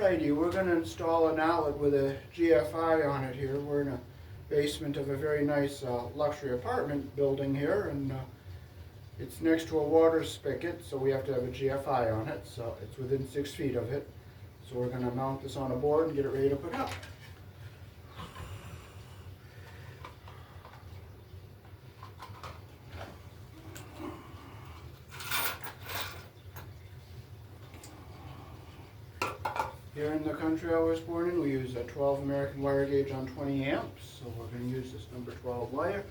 Alrighty, we're going to install an outlet with a GFI on it here. We're in a basement of a very nice luxury apartment building here, and it's next to a water spigot, so we have to have a GFI on it, so it's within 6 feet of it. So we're going to mount this on a board and get it ready to put up. Here in the country I was born in, we use a 12 American wire gauge on 20 amps, so we're going to use this number 12 wire.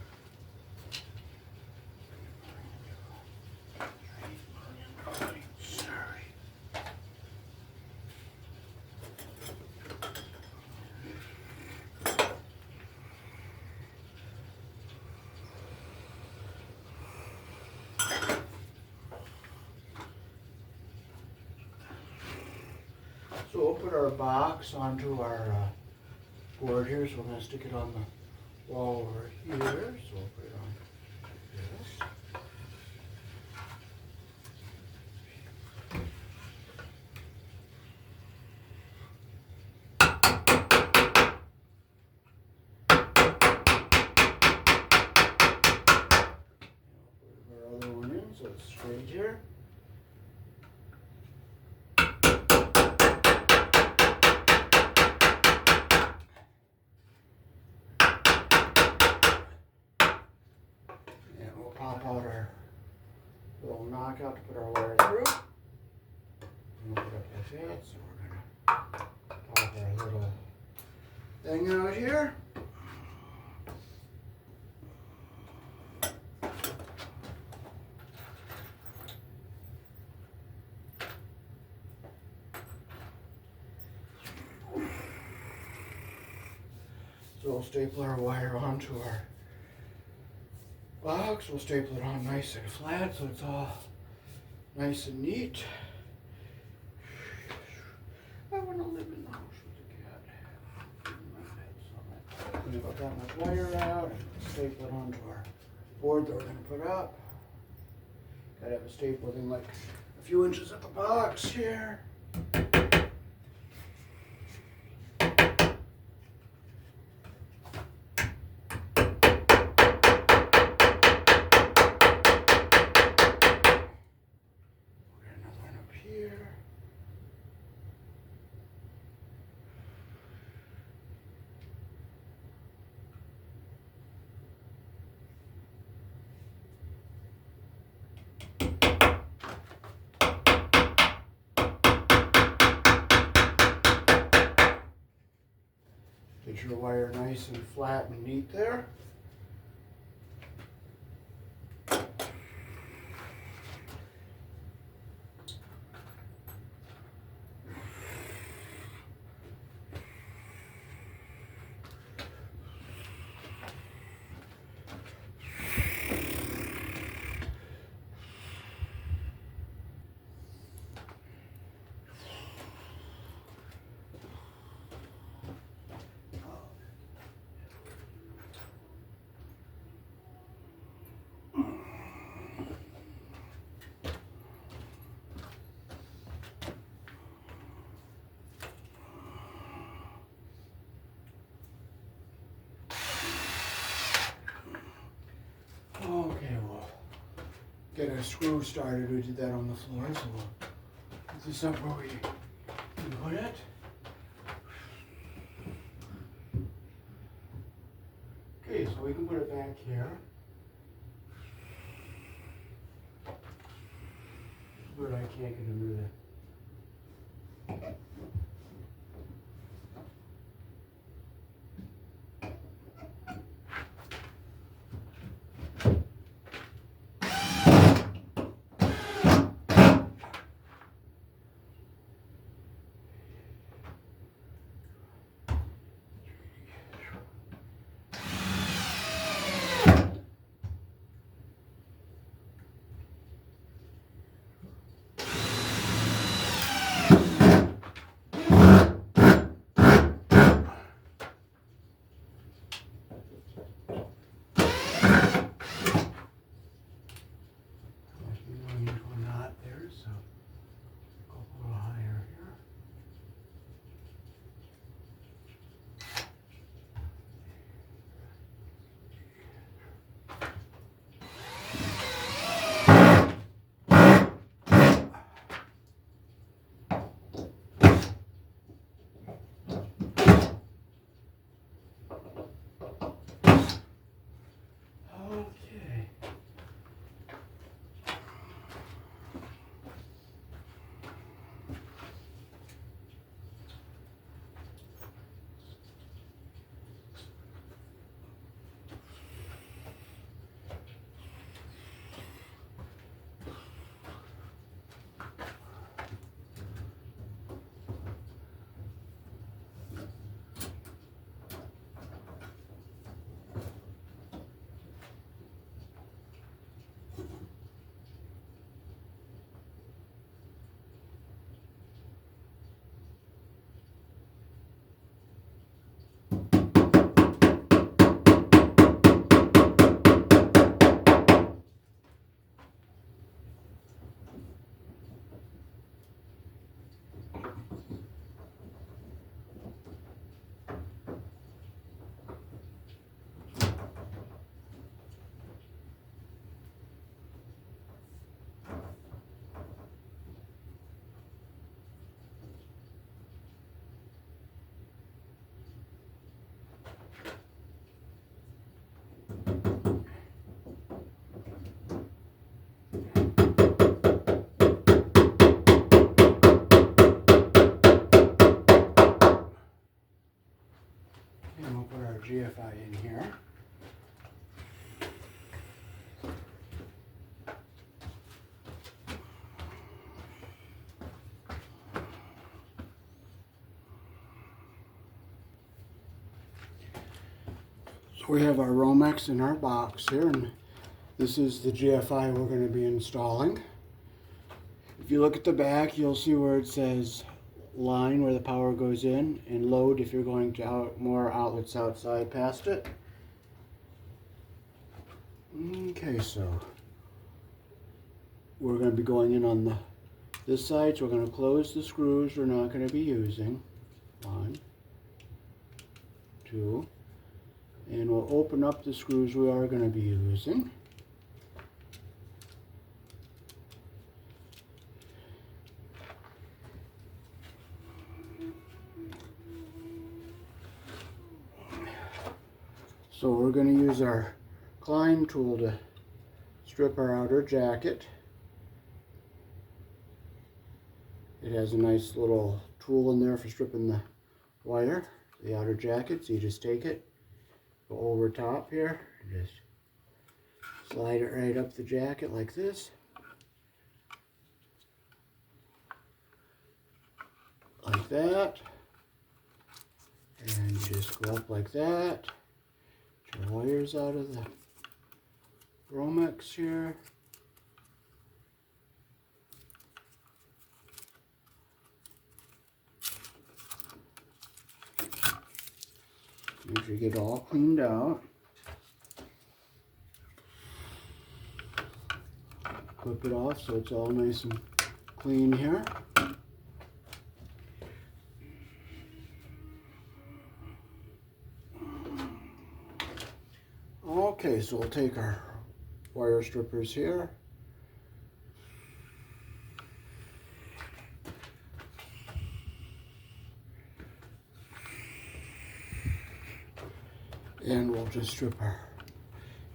So we'll put our box onto our board here, so we're going to stick it on the wall over here, so we'll put it on this. Put our other one in so it's straight here. Pop out our little knockout to put our wire through. And we'll put it like that, so we're going to pop our little thing out here. So we'll staple our wire onto our box. We'll staple it on nice and flat so it's all nice and neat. I want to live in the house with a cat. So I'm going to put that much wire out and staple it onto our board that we're going to put up. Gotta have a staple within like a few inches of the box here. Get your wire nice and flat and neat there. Okay, we'll get a screw started. We did that on the floor, so we'll put this up where we can put it. Okay, so we can put it back here. But I can't get under that. We have our Romex in our box here, and this is the GFI we're going to be installing. If you look at the back, you'll see where it says line where the power goes in, and load if you're going to more outlets outside past it. Okay, so we're going to be going in on this side, so we're going to close the screws we're not going to be using. 1, 2, and we'll open up the screws we are going to be using. So we're going to use our climb tool to strip our outer jacket. It has a nice little tool in there for stripping the wire, the outer jacket. So you just take it, go over top here, just slide it right up the jacket like this. Like that. And you just go up like that. Get your wires out of the Romex here. Make sure you get it all cleaned out. Clip it off so it's all nice and clean here. Okay, so we'll take our wire strippers here. And we'll just strip our...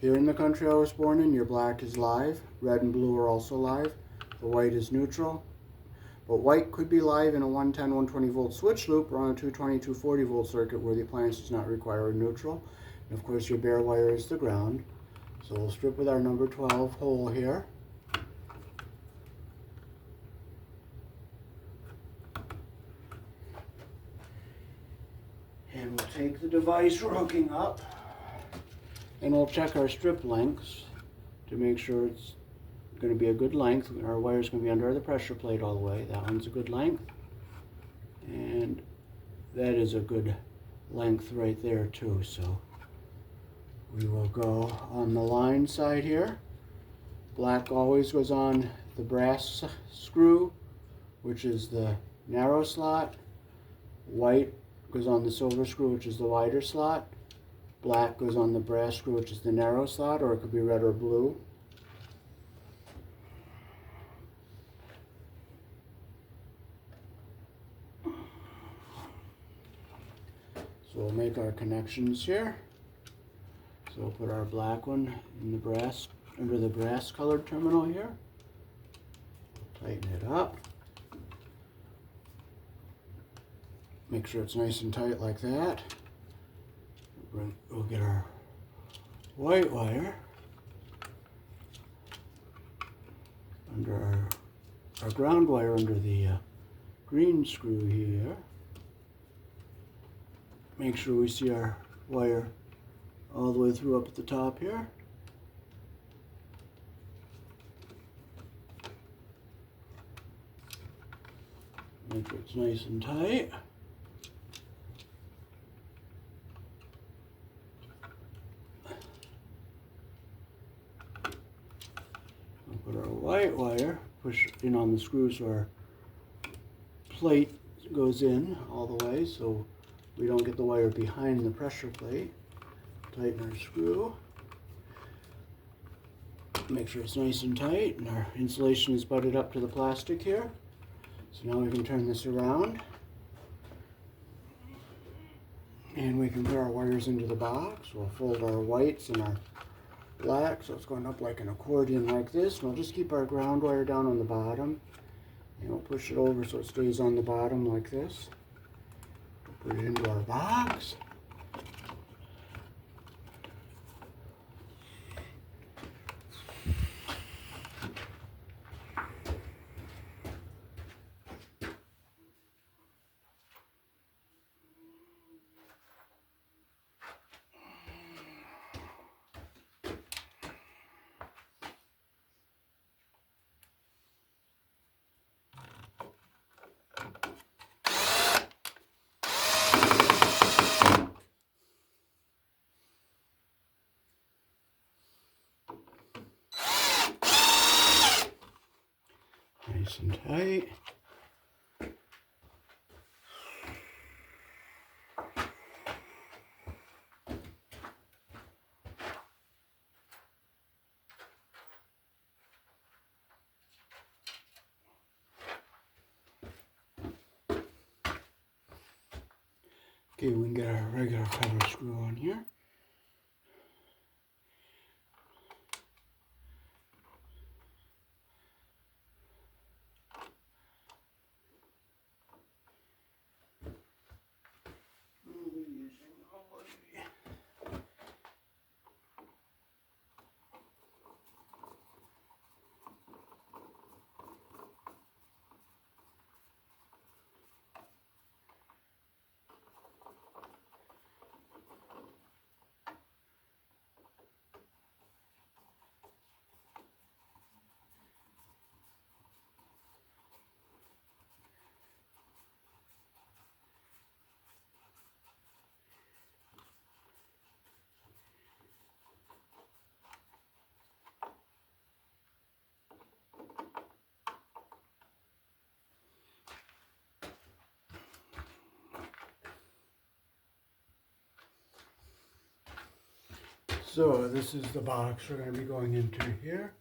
Here in the country I was born in, your black is live, red and blue are also live, the white is neutral. But white could be live in a 110, 120 volt switch loop or on a 220, 240 volt circuit where the appliance does not require a neutral. And of course your bare wire is the ground. So we'll strip with our number 12 hole here. And we'll take the device we're hooking up and we'll check our strip lengths to make sure it's going to be a good length. Our wire is going to be under the pressure plate all the way. That one's a good length. And that is a good length right there too. So we will go on the line side here. Black always goes on the brass screw, which is the narrow slot. White goes on the silver screw, which is the wider slot. Black goes on the brass screw, which is the narrow slot, or it could be red or blue. So we'll make our connections here. So we'll put our black one in the brass, under the brass colored terminal here. Tighten it up. Make sure it's nice and tight like that. We'll get our white wire under our ground wire under the green screw here. Make sure we see our wire all the way through up at the top here. Make sure it's nice and tight. Put our white wire, push in on the screw so our plate goes in all the way so we don't get the wire behind the pressure plate. Tighten our screw. Make sure it's nice and tight and our insulation is butted up to the plastic here. So now we can turn this around and we can put our wires into the box. We'll fold our whites and our black, so it's going up like an accordion like this. And we'll just keep our ground wire down on the bottom. And we'll push it over so it stays on the bottom like this. We'll put it into our box. Nice and tight. Okay, we can get our regular cover screw on here. So this is the box we're going to be going into here.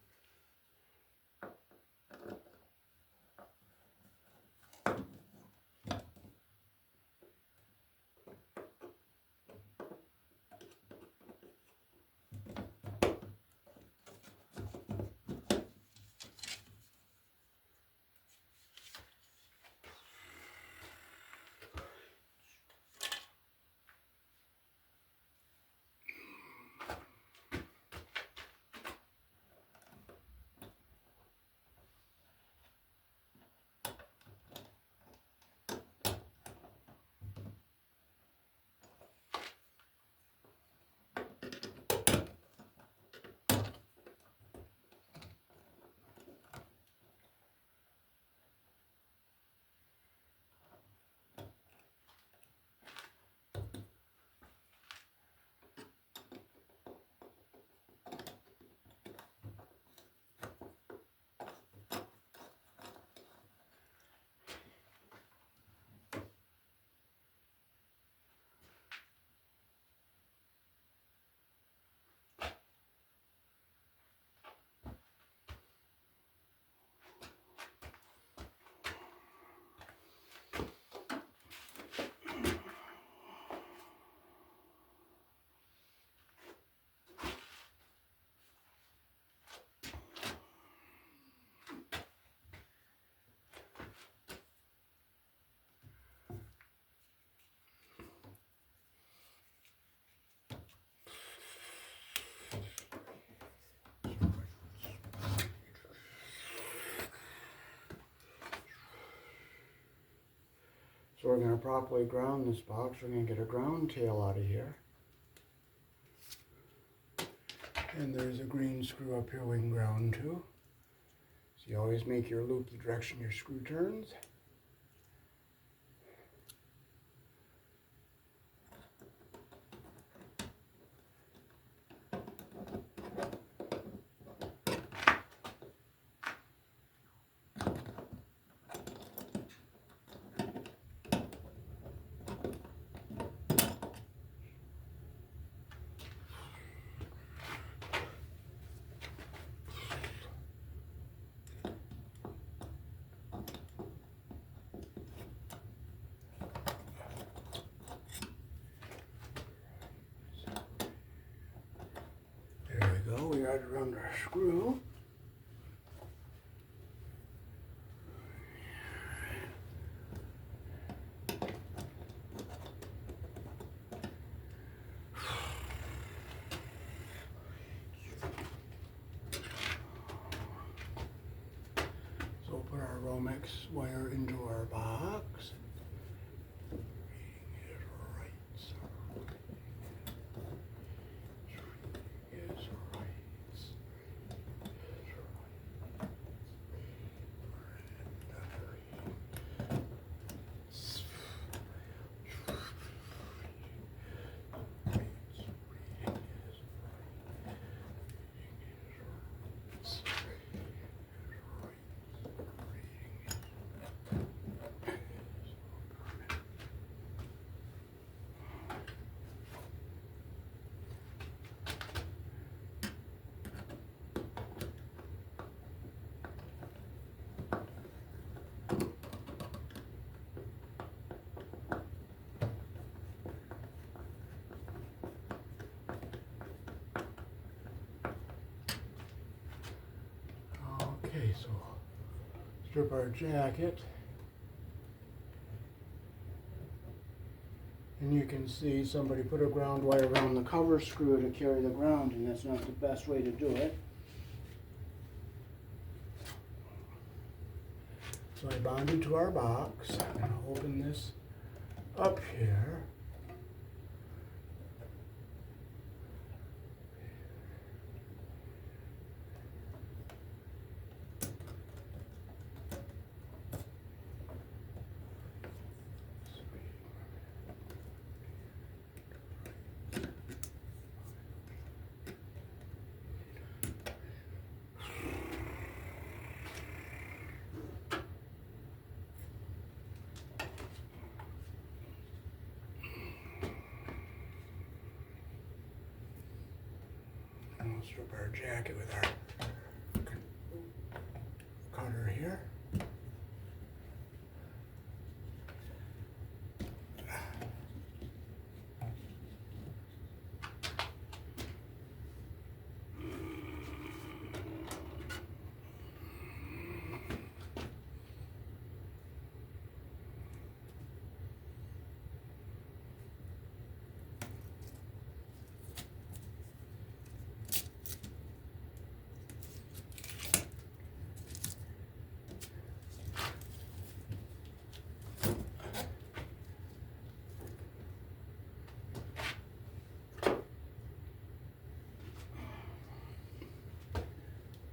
So we're going to properly ground this box. We're going to get a ground tail out of here. And there's a green screw up here we can ground to. So you always make your loop the direction your screw turns. There we go, we got it around our screw. So we'll put our Romex wire into our box. Strip our jacket. And you can see somebody put a ground wire around the cover screw to carry the ground, and that's not the best way to do it. So I bonded to our box. I'm going to open this up here. And we'll strip our jacket with our cutter here.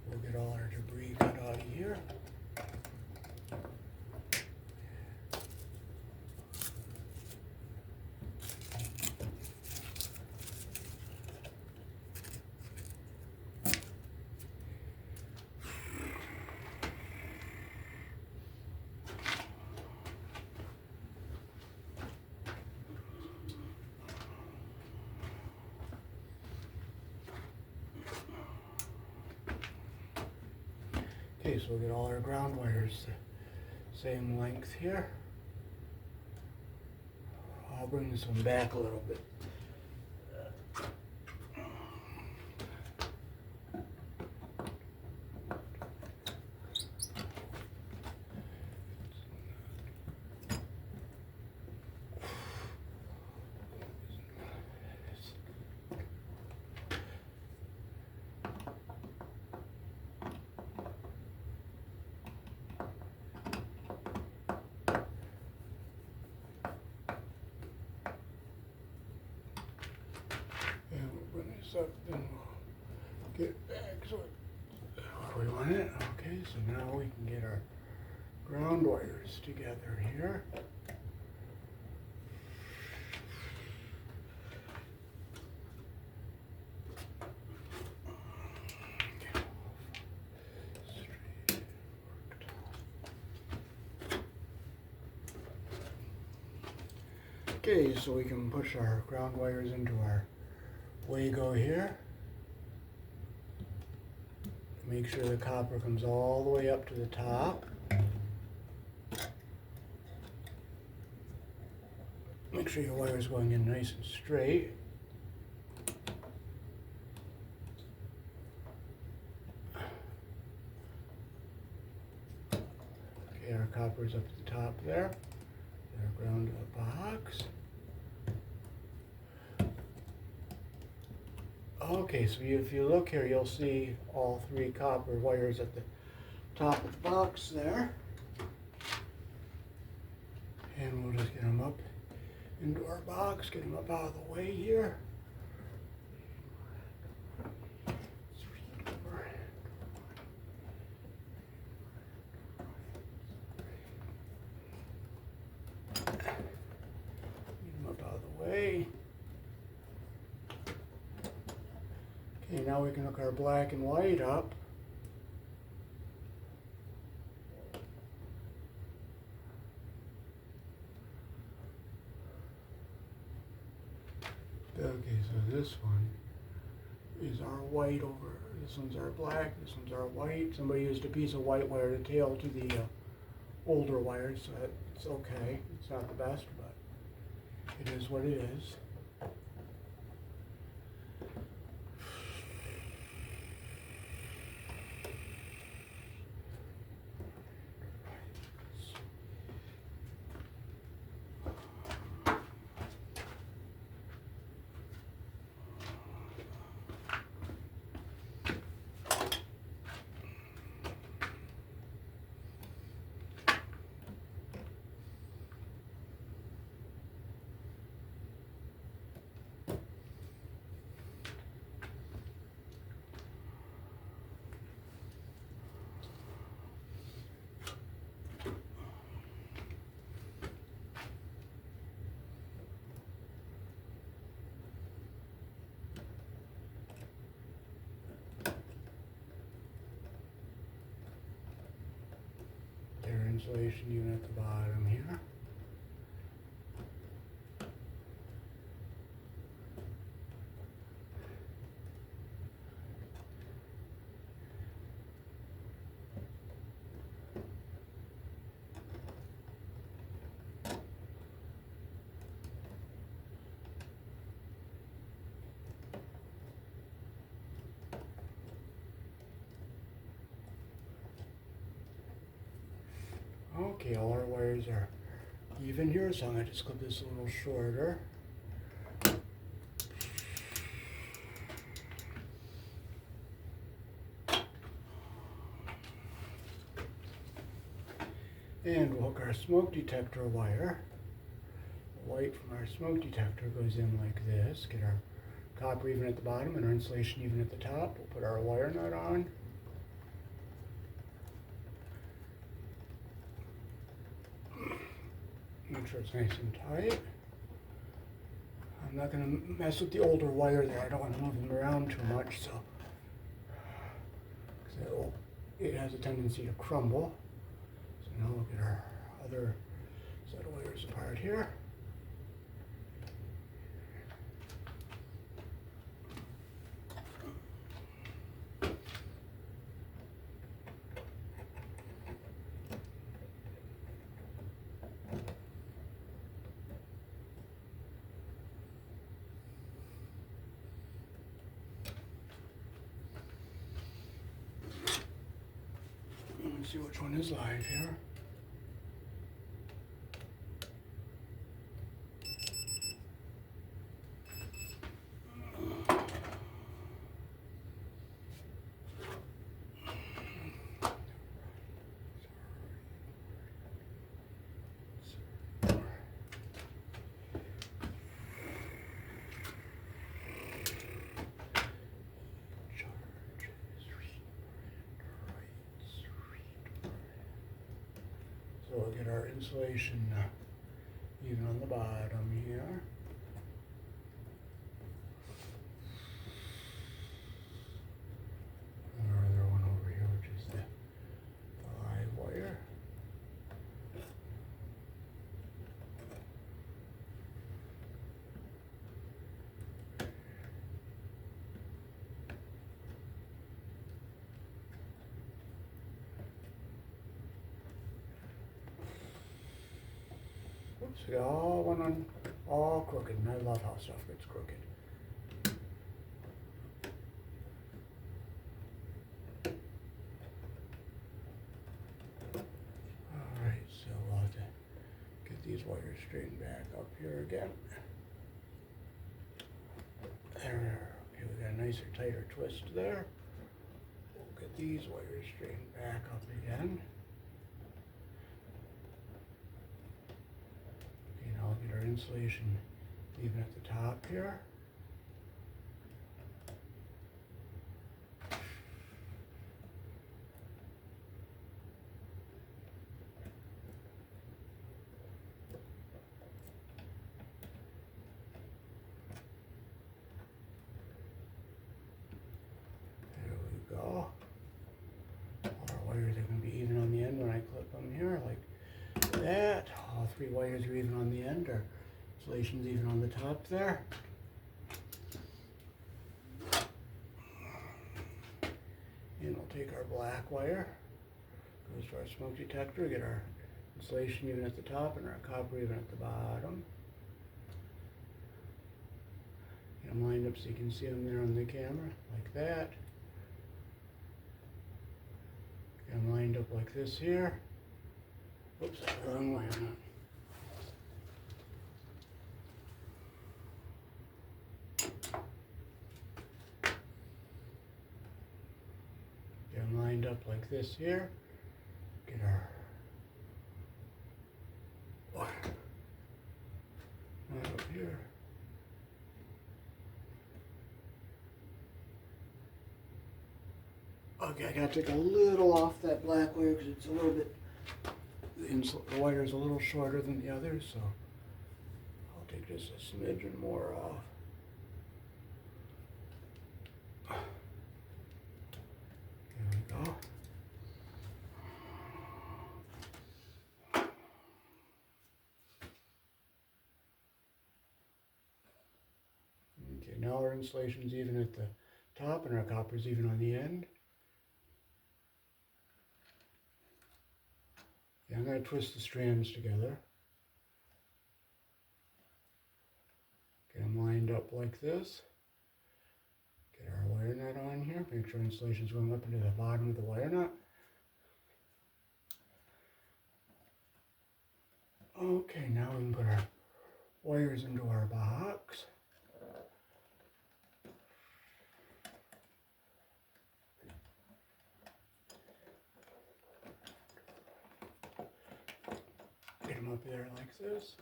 We'll get all our debris cut out of here. Okay, so we'll get all our ground wires the same length here. I'll bring this one back a little bit. And we'll bring this up, then we'll get it back so where we want it. Okay, so now we can get our ground wires together here. Okay, so we can push our ground wires into our Wago here. Make sure the copper comes all the way up to the top. Make sure your wire is going in nice and straight. Okay, our copper is up at the top there. Our ground to the box. Okay, so if you look here, you'll see all three copper wires at the top of the box there. And we'll just get them up into our box, get them up out of the way here. Get them up out of the way. Okay, now we can hook our black and white up. Okay, so this one is our white over, this one's our black, this one's our white. Somebody used a piece of white wire to tail to the older wires, so it's okay. It's not the best, but it is what it is. insulation even at the bottom here. Okay, all our wires are even here, so I'm going to just clip this a little shorter. And we'll hook our smoke detector wire. The white from our smoke detector goes in like this. Get our copper even at the bottom and our insulation even at the top. We'll put our wire nut on. Make sure it's nice and tight. I'm not going to mess with the older wire there. I don't want to move them around too much, so it has a tendency to crumble. So now we'll get our other set of wires apart here. Let's see which one is live here. So we'll get our insulation even on the bottom here. And our other one over here, which is the live wire. Oops, we all went on all crooked, and I love how stuff gets crooked. Alright, so we'll have to get these wires straightened back up here again. There, okay, we got a nicer, tighter twist there. We'll get these wires straightened back up again. I'll get our insulation even at the top here. There we go. All our wires are going to be even on the end when I clip them here, like that. All three wires are even on the end. Our insulation's even on the top there. And we'll take our black wire, goes to our smoke detector, get our insulation even at the top and our copper even at the bottom. Get them lined up so you can see them there on the camera, like that. Get them lined up like this here. Oops, wrong way. Get them lined up like this here. Get our wire right up here. Okay, I gotta take a little off that black wire because it's a little bit, the wire is a little shorter than the others, so I'll take just a smidgen more off. There we go. now our insulation's even at the top and our copper's even on the end. Okay, I'm going to twist the strands together. Get them lined up like this. Get our wire nut on here. Make sure insulation's going up into the bottom of the wire nut. Okay, now we can put our wires into our box. Get them up there like this.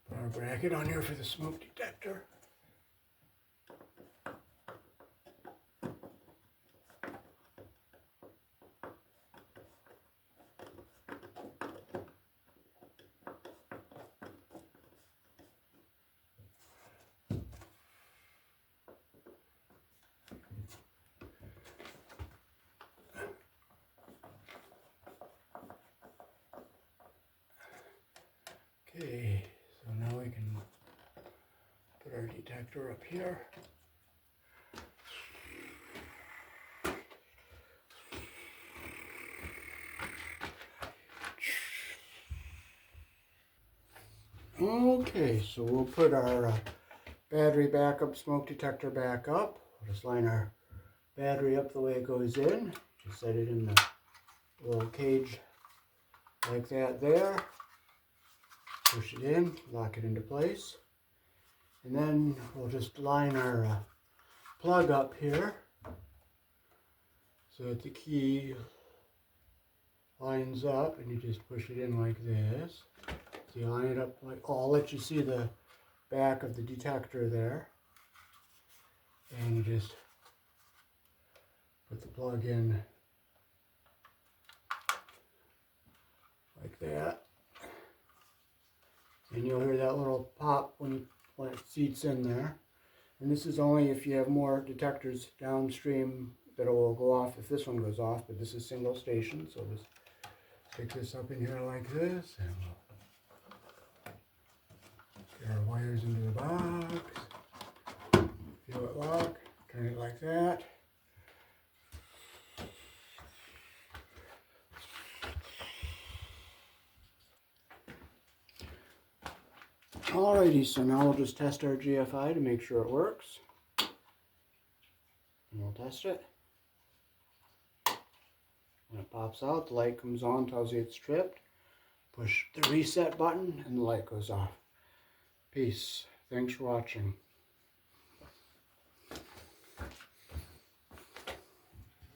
Put our bracket on here for the smoke detector. Okay, so now we can put our detector up here. Okay, so we'll put our battery backup smoke detector back up. We'll just line our battery up the way it goes in. Just set it in the little cage like that there. Push it in, lock it into place. And then we'll just line our plug up here so that the key lines up, and you just push it in like this. So you line it up like, I'll let you see the back of the detector there. And you just put the plug in like that. And you'll hear that little pop when it seats in there. And this is only if you have more detectors downstream that it will go off if this one goes off, but this is single station, so just stick this up in here like this, and we'll get our wires into the box. Feel it lock, turn it like that. Alrighty, so now we'll just test our GFI to make sure it works. And we'll test it. When it pops out, the light comes on, tells you it's tripped. Push the reset button and the light goes off. Peace. Thanks for watching.